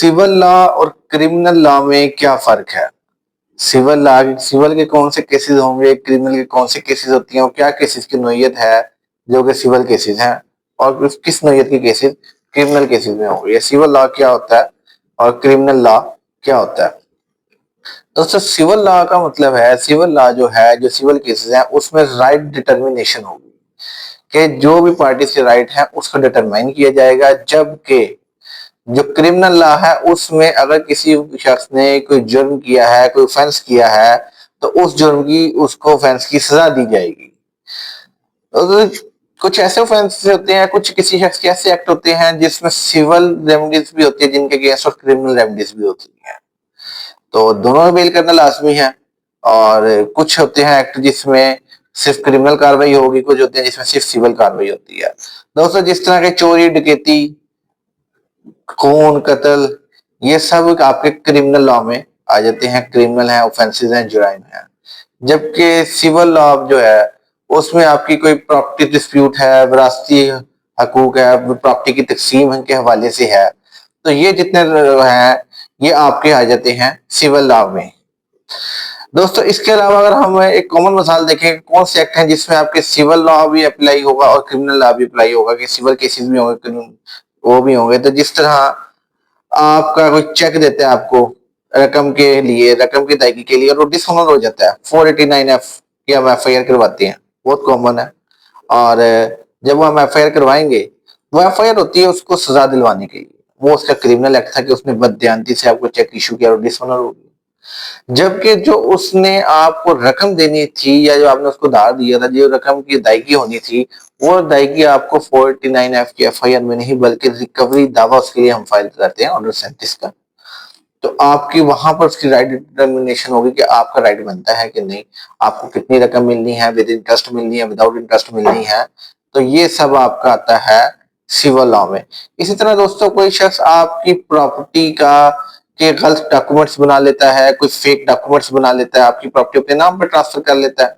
Civil law और criminal law में क्या फर्क है? सिविल के कौन से केसेस होंगे, क्रिमिनल के कौन से केसेस होती हैं और क्या केसेस की नोयत है जो कि सिविल केसेस हैं और किस नोयत के केसेस क्रिमिनल केसेस में होंगे? ये सिविल लॉ क्या होता है और क्रिमिनल लॉ क्या होता है? दोस्तों, सिविल लॉ का मतलब है, सिविल लॉ जो है, जो सिविल केसेस हैं उसमें राइट डिटर्मिनेशन होगी कि जो भी पार्टी के राइट है उसको डिटरमाइन किया जाएगा, जबकि जो क्रिमिनल लॉ है उसमें अगर किसी शख्स ने कोई जुर्म किया है, कोई ऑफेंस किया है, तो उस जुर्म की उसको ऑफेंस की सजा दी जाएगी। तो कुछ ऐसे ऑफेंस होते हैं, कुछ किसी शख्स के ऐसे एक्ट होते हैं जिसमें सिविल रेमेडीज भी होती है, जिनके अगेंस्ट और क्रिमिनल रेमेडीज भी होती है, तो दोनों में बेल करना लाजमी है। और कुछ होते हैं एक्ट जिसमें सिर्फ क्रिमिनल कार्रवाई होगी, कुछ होते हैं जिसमें सिर्फ सिविल कार्रवाई होती है। दोस्तों, जिस तरह के चोरी, डकैती, खून, कत्ल, ये सब आपके क्रिमिनल लॉ में आ जाते हैं, क्रिमिनल है, ऑफेंसेस हैं, जुराइम है। जबकि सिविल लॉ जो है उसमें आपकी कोई प्रॉपर्टी डिस्प्यूट है, विरासती हकूक है, प्रॉपर्टी की तकसीम के हवाले से है, तो ये जितने हैं ये आपके आ जाते हैं सिविल लॉ में। दोस्तों, इसके अलावा अगर हम एक कॉमन मिसाल देखें, कौन से एक्ट हैं जिसमें आपके सिविल लॉ भी अप्लाई होगा और क्रिमिनल लॉ भी अप्लाई होगा, कि सिविल केसेस भी होंगे, वो भी होंगे। तो जिस तरह आपका कोई चेक देता है आपको रकम के लिए, रकम की अदायगी के लिए, और वो डिसऑनर हो जाता है, 489F की हम एफआईआर करवाते हैं, बहुत कॉमन है। और जब वो हम एफआईआर करवाएंगे, वो एफआईआर होती है उसको सजा दिलवाने के लिए, वो उसका क्रिमिनल एक्ट था कि उसने बददियानती से आपको चेक इशू किया और डिसऑनर हो गया। जबकि जो उसने आपको रकम देनी थी या जो आपने उसको उधार दिया था, जो रकम की अदायगी होनी थी, वो अदायगी आपको 489F की एफआईआर में नहीं बल्कि रिकवरी दावा उसके लिए हम फाइल करते हैं, ऑर्डर 37 का। तो आपकी वहां पर उसकी राइट डिटर्मिनेशन होगी कि आपका राइट बनता है कि नहीं, आपको कितनी रकम मिलनी है, विद इंटरेस्ट मिलनी है, विदाउट इंटरेस्ट मिलनी है। तो ये सब आपका आता है सिविल लॉ में। इसी तरह दोस्तों, कोई शख्स आपकी प्रॉपर्टी का के गलत डॉक्यूमेंट्स बना लेता है, कोई फेक डॉक्यूमेंट्स बना लेता है, आपकी प्रॉपर्टी अपने नाम पर ट्रांसफर कर लेता है,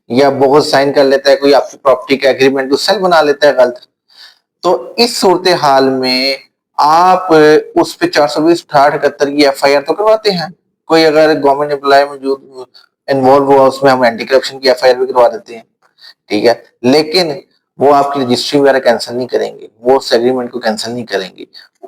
या बहुत साइन कर लेता है, कोई आपकी प्रॉपर्टी का एग्रीमेंट सेल बना लेता है गलत। तो इस सूरत हाल में आप उस पे 420/68 की एफआईआर तो करवाते हैं। कोई अगर गवर्नमेंट एम्प्लॉय मौजूद इन्वॉल्व हुआ, उसमें हम एंटी करप्शन की एफआईआर भी करवा देते हैं, ठीक है। लेकिन वो आपकी रजिस्ट्री वगैरह कैंसिल नहीं करेंगे, वो उस एग्रीमेंट को कैंसिल नहीं करेंगे।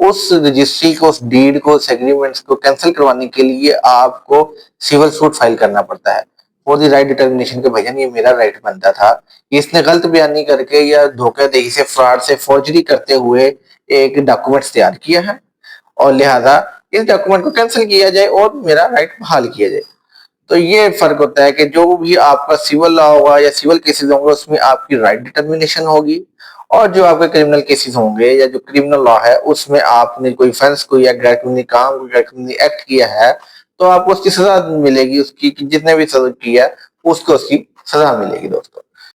उस रजिस्ट्री को, उस डीड को, उस एग्रीमेंट्स को कैंसिल करवाने के लिए आपको सिविल सूट फाइल करना पड़ता है फॉर द राइट डिटर्मिनेशन के भैया ये मेरा राइट बनता था, इसने गलत बयानी करके या धोखाधड़ी से, फ्रॉड से, फॉर्जरी करते हुए एक डॉक्यूमेंट्स तैयार किया है, और लिहाजा इस डॉक्यूमेंट को कैंसिल किया जाए और मेरा राइट बहाल किया जाए। तो ये फर्क होता है कि जो भी आपका सिविल लॉ होगा या सिविल केसेस होंगे उसमें आपकी राइट डिटर्मिनेशन होगी, और जो आपके क्रिमिनल केसेस होंगे या जो क्रिमिनल लॉ है उसमें आपने कोई ऑफेंस, कोई या गैर कानूनी काम, कोई गैर कानूनी एक्ट किया है, तो आपको उसकी सजा मिलेगी, उसकी जितने भी सजा की है उसको उसकी सजा मिलेगी दोस्तों।